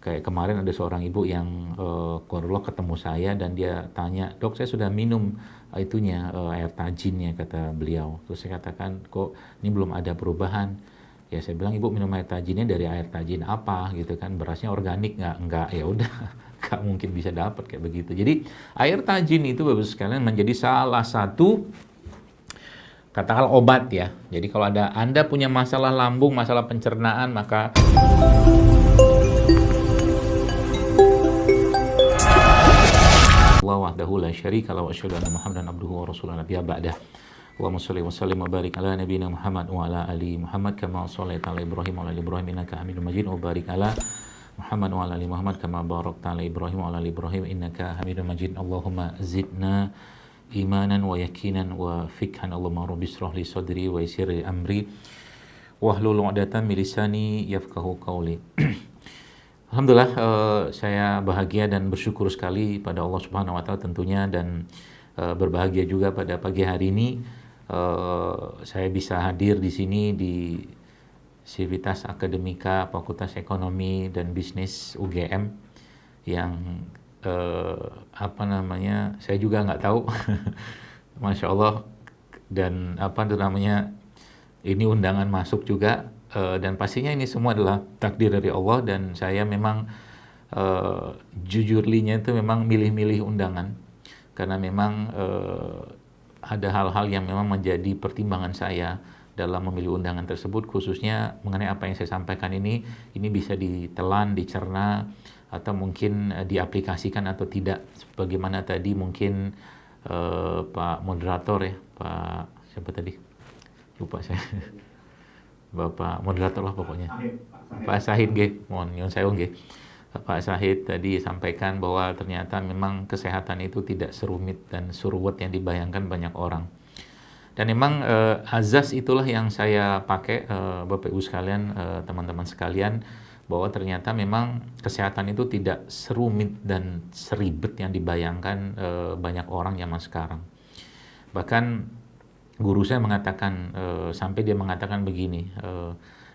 Kayak kemarin ada seorang ibu yang kodarullah ketemu saya dan dia tanya, "Dok, saya sudah minum air tajinnya," kata beliau. Terus saya katakan, "Kok ini belum ada perubahan?" Ya saya bilang, "Ibu minum air tajinnya dari air tajin apa gitu kan? Berasnya organik nggak?" "Nggak." Ya udah, nggak mungkin bisa dapat kayak begitu. Jadi air tajin itu Bapak sekalian menjadi salah satu katakanlah obat ya. Jadi kalau ada Anda punya masalah lambung, masalah pencernaan, maka Allah wahdahu la syarika lahu wa asyhadu anna Muhammadan abduhu wa rasuluhu nabiyya ba'dah. Allahumma shalli wa sallim wa barik ala nabiyyina Muhammad wa ala ali Muhammad kama shallaita ala Ibrahim wa ala ali Ibrahim innaka Hamidum Majid wa barik ala Muhammad wa ala ali Muhammad kama barakta ala Ibrahim wa ala ali Ibrahim innaka Hamidum Majid. Allahumma zidna imanan wa yakinan wa fikhan. Allahumma rabbi shrah li sadri wa yassir li amri wahlul 'uqdatam min lisani yafqahu qawli. Alhamdulillah, saya bahagia dan bersyukur sekali pada Allah Subhanahu wa taala tentunya, dan berbahagia juga pada pagi hari ini saya bisa hadir di sini di Civitas Akademika Fakultas Ekonomi dan Bisnis UGM yang saya juga nggak tahu. Masya Allah, dan ini undangan masuk juga. Dan pastinya ini semua adalah takdir dari Allah, dan saya memang jujurlinya itu memang milih-milih undangan karena memang ada hal-hal yang memang menjadi pertimbangan saya dalam memilih undangan tersebut, khususnya mengenai apa yang saya sampaikan ini bisa ditelan, dicerna, atau mungkin diaplikasikan atau tidak. Bagaimana tadi mungkin Pak moderator ya, Pak siapa tadi? Lupa saya. Bapak moderator lah pokoknya. Pak Sahid nggih, mohon nyuwun sewu nggih. Pak Sahid tadi sampaikan bahwa ternyata memang kesehatan itu tidak serumit dan suruwet yang dibayangkan banyak orang. Dan memang azas itulah yang saya pakai, Bapak Ibu sekalian, teman-teman sekalian, bahwa ternyata memang kesehatan itu tidak serumit dan seribet yang dibayangkan banyak orang zaman sekarang. Bahkan guru saya mengatakan, sampai dia mengatakan begini,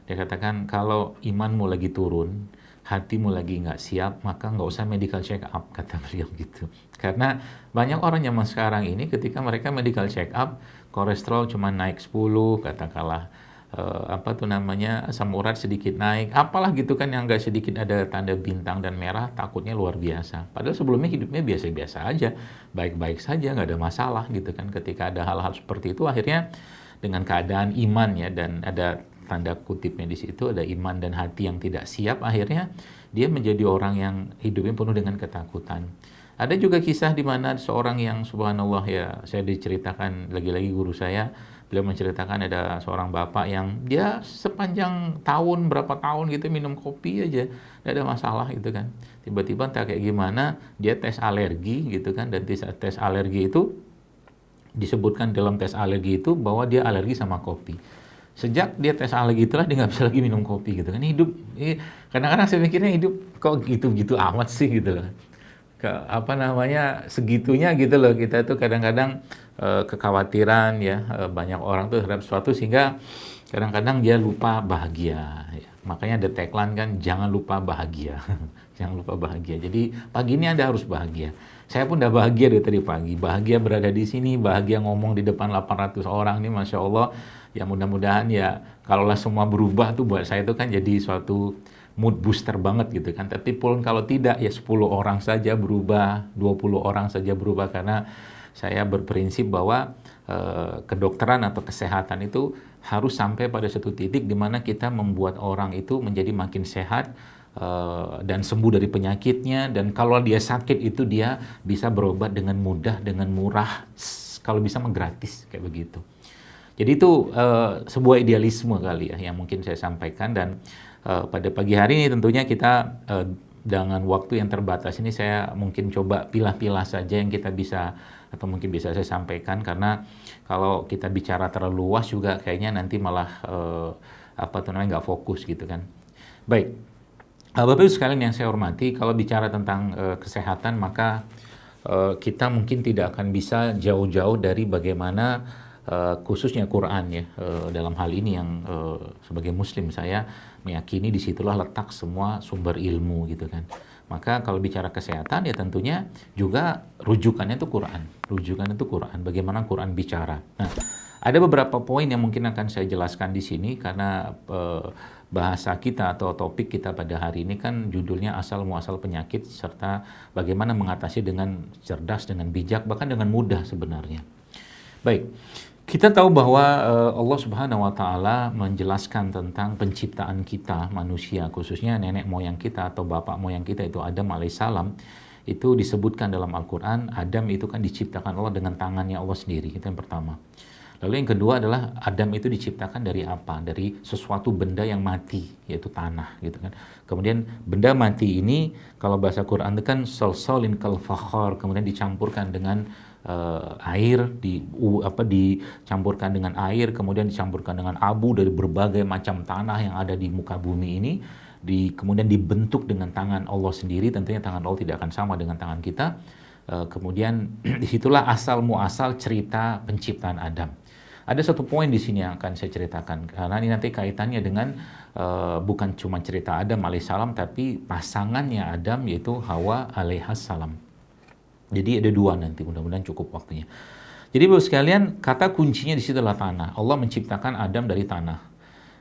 dia katakan kalau imanmu lagi turun, hatimu lagi nggak siap, maka nggak usah medical check up, kata beliau gitu. Karena banyak orang zaman sekarang ini ketika mereka medical check up, kolesterol cuma naik 10, katakanlah asam urat sedikit naik, apalah gitu kan, yang nggak sedikit ada tanda bintang dan merah, takutnya luar biasa. Padahal sebelumnya hidupnya biasa-biasa aja, baik-baik saja, nggak ada masalah gitu kan. Ketika ada hal-hal seperti itu, akhirnya dengan keadaan iman ya, dan ada tanda kutipnya di situ, ada iman dan hati yang tidak siap, akhirnya dia menjadi orang yang hidupnya penuh dengan ketakutan. Ada juga kisah di mana seorang yang subhanallah ya, saya diceritakan lagi-lagi guru saya, beliau menceritakan ada seorang bapak yang dia sepanjang tahun, berapa tahun gitu minum kopi aja, tidak ada masalah gitu kan. Tiba-tiba entah kayak gimana, dia tes alergi gitu kan, dan tes alergi itu disebutkan dalam tes alergi itu bahwa dia alergi sama kopi. Sejak dia tes alergi itulah dia nggak bisa lagi minum kopi gitu kan. Hidup, kadang-kadang saya mikirnya hidup kok gitu-gitu amat sih gitu loh. Segitunya gitu loh, kita tuh kadang-kadang kekhawatiran ya, banyak orang tuh terhadap sesuatu sehingga kadang-kadang dia lupa bahagia ya. Makanya ada tagline kan, jangan lupa bahagia. Jangan lupa bahagia. Jadi pagi ini Anda harus bahagia. Saya pun udah bahagia dari tadi pagi, bahagia berada di sini, bahagia ngomong di depan 800 orang nih, Masya Allah. Ya mudah-mudahan ya, kalaulah semua berubah tuh buat saya itu kan jadi suatu mood booster banget gitu kan. Tapi pun kalau tidak ya 10 orang saja berubah, 20 orang saja berubah, karena saya berprinsip bahwa kedokteran atau kesehatan itu harus sampai pada satu titik di mana kita membuat orang itu menjadi makin sehat dan sembuh dari penyakitnya, dan kalau dia sakit itu dia bisa berobat dengan mudah, dengan murah, kalau bisa mah gratis kayak begitu. Jadi itu sebuah idealisme kali ya yang mungkin saya sampaikan, dan pada pagi hari ini tentunya kita dengan waktu yang terbatas ini saya mungkin coba pilah-pilah saja yang kita bisa atau mungkin bisa saya sampaikan, karena kalau kita bicara terlalu luas juga kayaknya nanti malah nggak fokus gitu kan. Baik, Bapak Ibu sekalian yang saya hormati, kalau bicara tentang kesehatan maka kita mungkin tidak akan bisa jauh-jauh dari bagaimana khususnya Quran ya, dalam hal ini yang sebagai Muslim saya meyakini disitulah letak semua sumber ilmu gitu kan. Maka kalau bicara kesehatan ya tentunya juga rujukannya itu Quran. Rujukannya itu Quran. Bagaimana Quran bicara. Nah, ada beberapa poin yang mungkin akan saya jelaskan di sini karena bahasa kita atau topik kita pada hari ini kan judulnya asal muasal penyakit serta bagaimana mengatasi dengan cerdas, dengan bijak, bahkan dengan mudah sebenarnya. Baik. Kita tahu bahwa Allah Subhanahu wa taala menjelaskan tentang penciptaan kita manusia, khususnya nenek moyang kita atau bapak moyang kita itu Adam alaihissalam. Itu disebutkan dalam Al-Qur'an, Adam itu kan diciptakan Allah dengan tangannya Allah sendiri. Itu yang pertama. Lalu yang kedua adalah Adam itu diciptakan dari apa? Dari sesuatu benda yang mati, yaitu tanah gitu kan. Kemudian benda mati ini kalau bahasa Quran itu kan salsalin kal fakhar, kemudian dicampurkan dengan air, dicampurkan dengan air, kemudian dicampurkan dengan abu dari berbagai macam tanah yang ada di muka bumi ini, kemudian dibentuk dengan tangan Allah sendiri. Tentunya tangan Allah tidak akan sama dengan tangan kita. Kemudian disitulah asal muasal cerita penciptaan Adam. Ada satu poin di sini yang akan saya ceritakan karena ini nanti kaitannya dengan bukan cuma cerita Adam alaihissalam tapi pasangannya Adam yaitu Hawa alaihissalam. Jadi ada dua nanti, mudah-mudahan cukup waktunya. Jadi Bapak sekalian, kata kuncinya di situ adalah tanah. Allah menciptakan Adam dari tanah.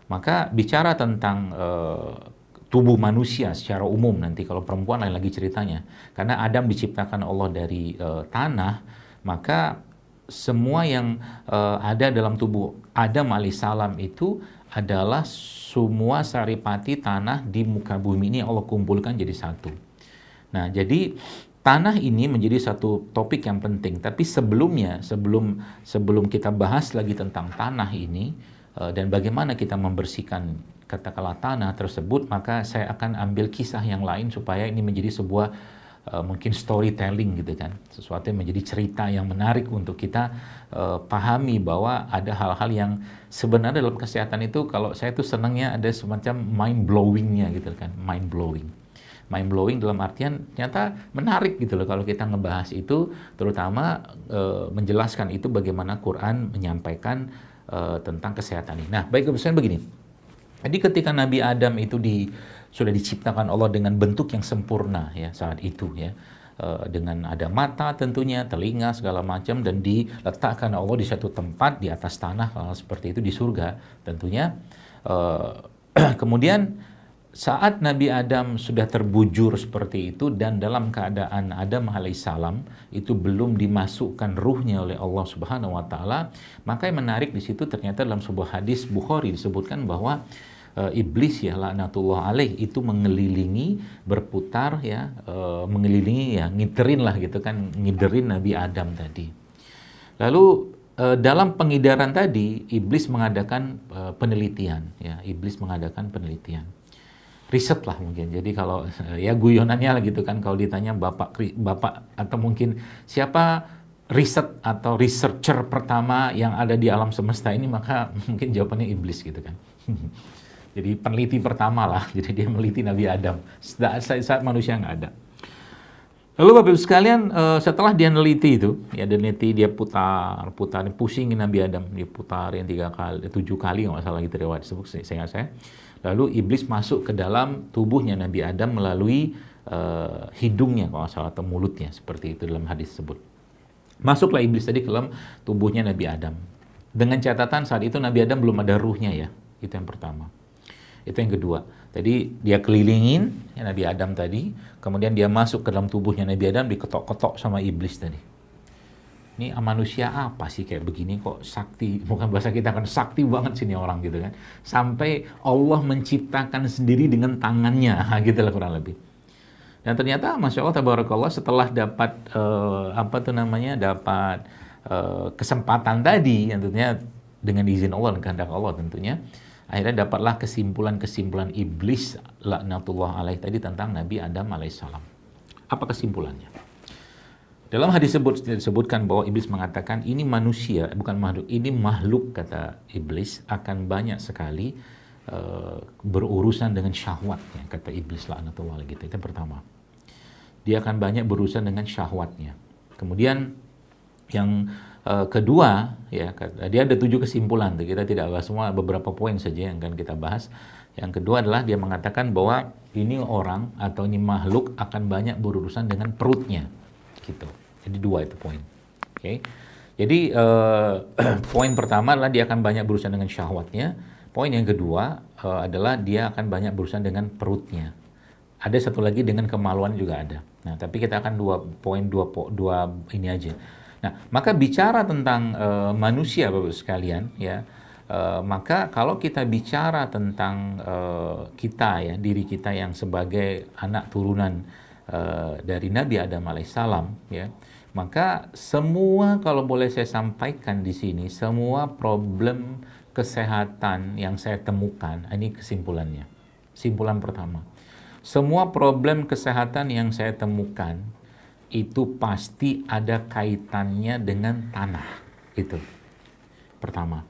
Maka bicara tentang tubuh manusia secara umum nanti, kalau perempuan lain lagi ceritanya. Karena Adam diciptakan Allah dari tanah, maka semua yang ada dalam tubuh Adam alaihissalam itu adalah semua saripati tanah di muka bumi ini Allah kumpulkan jadi satu. Nah, jadi tanah ini menjadi satu topik yang penting. Tapi sebelumnya, sebelum kita bahas lagi tentang tanah ini dan bagaimana kita membersihkan katakanlah tanah tersebut, maka saya akan ambil kisah yang lain supaya ini menjadi sebuah mungkin storytelling gitu kan, sesuatu yang menjadi cerita yang menarik untuk kita pahami bahwa ada hal-hal yang sebenarnya dalam kesehatan itu kalau saya tuh senangnya ada semacam mind blowingnya gitu kan, mind blowing dalam artian ternyata menarik gitu loh kalau kita ngebahas itu, terutama menjelaskan itu bagaimana Quran menyampaikan tentang kesehatan ini. Nah, baik misalnya begini. Jadi ketika Nabi Adam itu sudah diciptakan Allah dengan bentuk yang sempurna ya saat itu ya. Dengan ada mata tentunya, telinga segala macam dan diletakkan Allah di satu tempat di atas tanah seperti itu di surga tentunya. Kemudian saat Nabi Adam sudah terbujur seperti itu dan dalam keadaan Adam alaihissalam itu belum dimasukkan ruhnya oleh Allah Subhanahu wa taala, maka yang menarik di situ ternyata dalam sebuah hadis Bukhari disebutkan bahwa iblis ya laknatullah alaih itu mengelilingi berputar ya mengelilingi ya ngiderin lah gitu kan, ngiderin Nabi Adam tadi. Lalu dalam pengidaran tadi iblis mengadakan penelitian ya, iblis mengadakan penelitian. Riset lah mungkin. Jadi kalau ya guyonannya lah gitu kan, kalau ditanya bapak atau mungkin siapa riset atau researcher pertama yang ada di alam semesta ini, maka mungkin jawabannya iblis gitu kan. Jadi peneliti pertama lah. Jadi dia meliti Nabi Adam saat manusia nggak ada. Lalu Bapak Ibu sekalian, setelah dia neliti itu, ya dia putar, pusingin Nabi Adam, dia putarin 7 kali nggak salah gitu riwayat disebut saya. Lalu iblis masuk ke dalam tubuhnya Nabi Adam melalui hidungnya kalau nggak salah atau mulutnya, seperti itu dalam hadis tersebut. Masuklah iblis tadi ke dalam tubuhnya Nabi Adam. Dengan catatan saat itu Nabi Adam belum ada ruhnya ya, itu yang pertama. Itu yang kedua. Tadi dia kelilingin ya, Nabi Adam tadi, kemudian dia masuk ke dalam tubuhnya Nabi Adam, diketok-ketok sama iblis tadi. Ini manusia apa sih kayak begini kok sakti, bukan bahasa kita kan sakti banget sini orang gitu kan. Sampai Allah menciptakan sendiri dengan tangannya, gitu lah kurang lebih. Dan ternyata Masya Allah tabarakallah setelah dapat dapat kesempatan tadi, yang tentunya dengan izin Allah dan kehendak Allah tentunya, akhirnya dapatlah kesimpulan iblis laknatullah alaih tadi tentang Nabi Adam alaihissalam. Apa kesimpulannya? Dalam hadis disebutkan bahwa iblis mengatakan ini manusia, bukan makhluk, ini makhluk kata iblis akan banyak sekali berurusan dengan syahwatnya, kata iblis laknatullah alaih gitu. Itu yang pertama. Dia akan banyak berurusan dengan syahwatnya. Kemudian Yang kedua, ya, dia ada 7 kesimpulan. Kita tidak bahas semua, beberapa poin saja yang akan kita bahas. Yang kedua adalah dia mengatakan bahwa ini orang atau ini makhluk akan banyak berurusan dengan perutnya, gitu. Jadi 2 itu poin. Oke. Jadi poin pertama adalah dia akan banyak berurusan dengan syahwatnya. Poin yang kedua adalah dia akan banyak berurusan dengan perutnya. Ada satu lagi dengan kemaluan juga ada. Nah, tapi kita akan dua ini aja. Nah, maka bicara tentang manusia, Bapak sekalian, ya. Maka kalau kita bicara tentang kita, ya, diri kita yang sebagai anak turunan dari Nabi Adam alaihissalam, ya, maka semua, kalau boleh saya sampaikan di sini, semua problem kesehatan yang saya temukan, ini kesimpulannya. Simpulan pertama, semua problem kesehatan yang saya temukan itu pasti ada kaitannya dengan tanah. Itu pertama.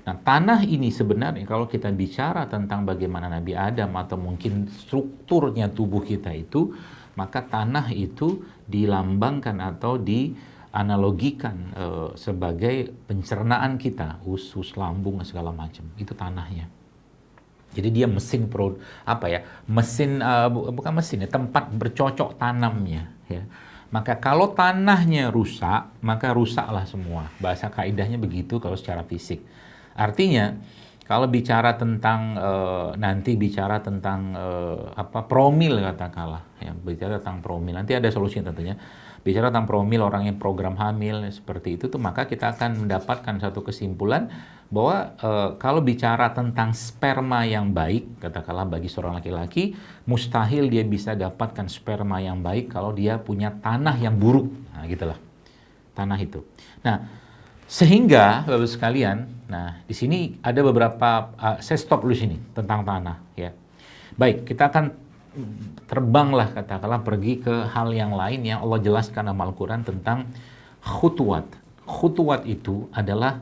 Nah, tanah ini sebenarnya kalau kita bicara tentang bagaimana Nabi Adam atau mungkin strukturnya tubuh kita itu, maka tanah itu dilambangkan atau dianalogikan sebagai pencernaan kita, usus, lambung, segala macam. Itu tanahnya. Jadi dia mesin bukan mesin ya, tempat bercocok tanamnya, ya. Maka kalau tanahnya rusak, maka rusaklah semua. Bahasa kaidahnya begitu kalau secara fisik. Artinya, kalau bicara tentang nanti bicara tentang promil katakanlah, ya, bicara tentang promil. Nanti ada solusi tentunya. Bicara tentang promil orang yang program hamil seperti itu tuh, maka kita akan mendapatkan satu kesimpulan bahwa kalau bicara tentang sperma yang baik, katakanlah bagi seorang laki-laki, mustahil dia bisa dapatkan sperma yang baik kalau dia punya tanah yang buruk. Nah, gitulah. Tanah itu. Nah, sehingga Bapak sekalian, nah di sini ada beberapa saya stop dulu sini tentang tanah, ya. Baik, kita akan terbanglah katakanlah pergi ke hal yang lain yang Allah jelaskan dalam Al-Qur'an tentang khutuwat. Khutuwat itu adalah,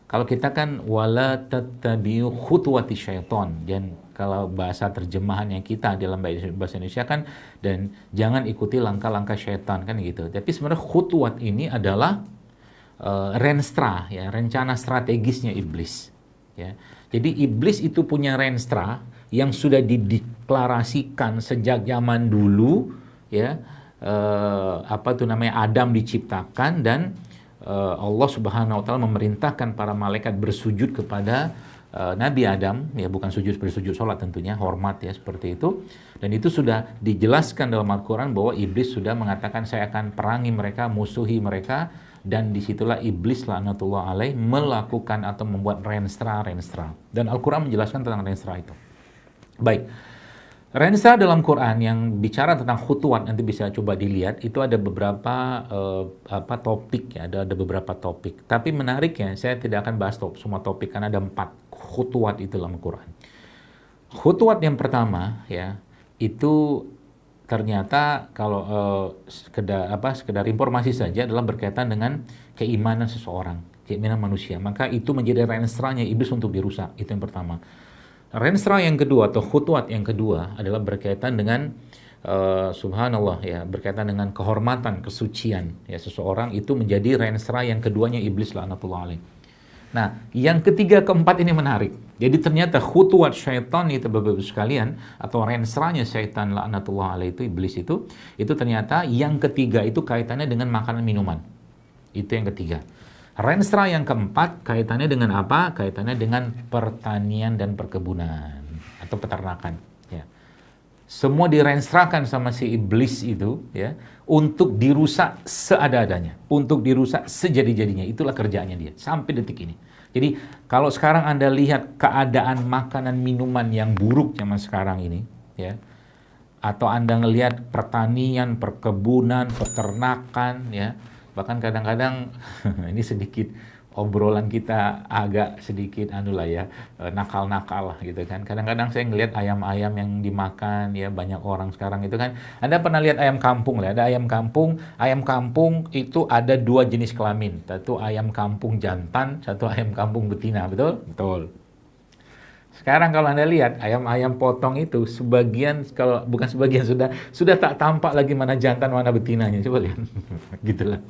kalau kita kan wala tattabi'u khutuwati syaiton, dan kalau bahasa terjemahannya kita dalam bahasa Indonesia kan, dan jangan ikuti langkah-langkah syaitan kan gitu. Tapi sebenarnya khutuwat ini adalah renstra, ya, rencana strategisnya iblis, ya. Jadi iblis itu punya renstra yang sudah dideklarasikan sejak zaman dulu, ya, Adam diciptakan dan Allah Subhanahu wa taala memerintahkan para malaikat bersujud kepada Nabi Adam, ya, bukan bersujud sholat tentunya, hormat, ya, seperti itu. Dan itu sudah dijelaskan dalam Al-Quran bahwa iblis sudah mengatakan saya akan perangi mereka, musuhi mereka. Dan disitulah iblis laknatullah alaih melakukan atau membuat renstra. Dan Al-Quran menjelaskan tentang renstra itu. Baik, renstra dalam Quran yang bicara tentang khutuwat, nanti bisa coba dilihat, itu ada beberapa topik, ya, ada beberapa topik. Tapi menariknya, saya tidak akan bahas semua topik karena ada 4 khutuwat itu dalam Quran. Khutuwat yang pertama, ya, itu ternyata kalau sekedar informasi saja adalah berkaitan dengan keimanan seseorang, keimanan manusia. Maka itu menjadi renstranya iblis untuk dirusak. Itu yang pertama. Renstra yang kedua atau khutuwat yang kedua adalah berkaitan dengan subhanallah, ya, berkaitan dengan kehormatan, kesucian, ya, seseorang. Itu menjadi renstra yang keduanya iblis laknatullah alaih. Nah, yang ketiga, keempat ini menarik. Jadi ternyata khutuwat syaitan itu, Bapak-Ibu sekalian, atau rensranya syaitan laknatullah alaih itu, iblis itu ternyata yang ketiga itu kaitannya dengan makanan minuman. Itu yang ketiga. Renstra yang keempat kaitannya dengan apa? Kaitannya dengan pertanian dan perkebunan atau peternakan, ya. Semua direnstrakan sama si iblis itu, ya, untuk dirusak seada-adanya, untuk dirusak sejadi-jadinya. Itulah kerjaannya dia sampai detik ini. Jadi kalau sekarang Anda lihat keadaan makanan minuman yang buruk zaman sekarang ini, ya, atau Anda ngelihat pertanian, perkebunan, peternakan, ya, bahkan kadang-kadang ini sedikit obrolan kita agak sedikit nakal-nakal lah gitu kan. Kadang-kadang saya ngelihat ayam-ayam yang dimakan, ya, banyak orang sekarang itu kan. Anda pernah lihat ayam kampung lah, ada ayam kampung itu ada 2 jenis kelamin. Satu ayam kampung jantan, satu ayam kampung betina, betul? Betul. Sekarang kalau Anda lihat ayam-ayam potong itu sebagian, kalau bukan sebagian, sudah tak tampak lagi mana jantan mana betinanya. Coba lihat. Gitulah.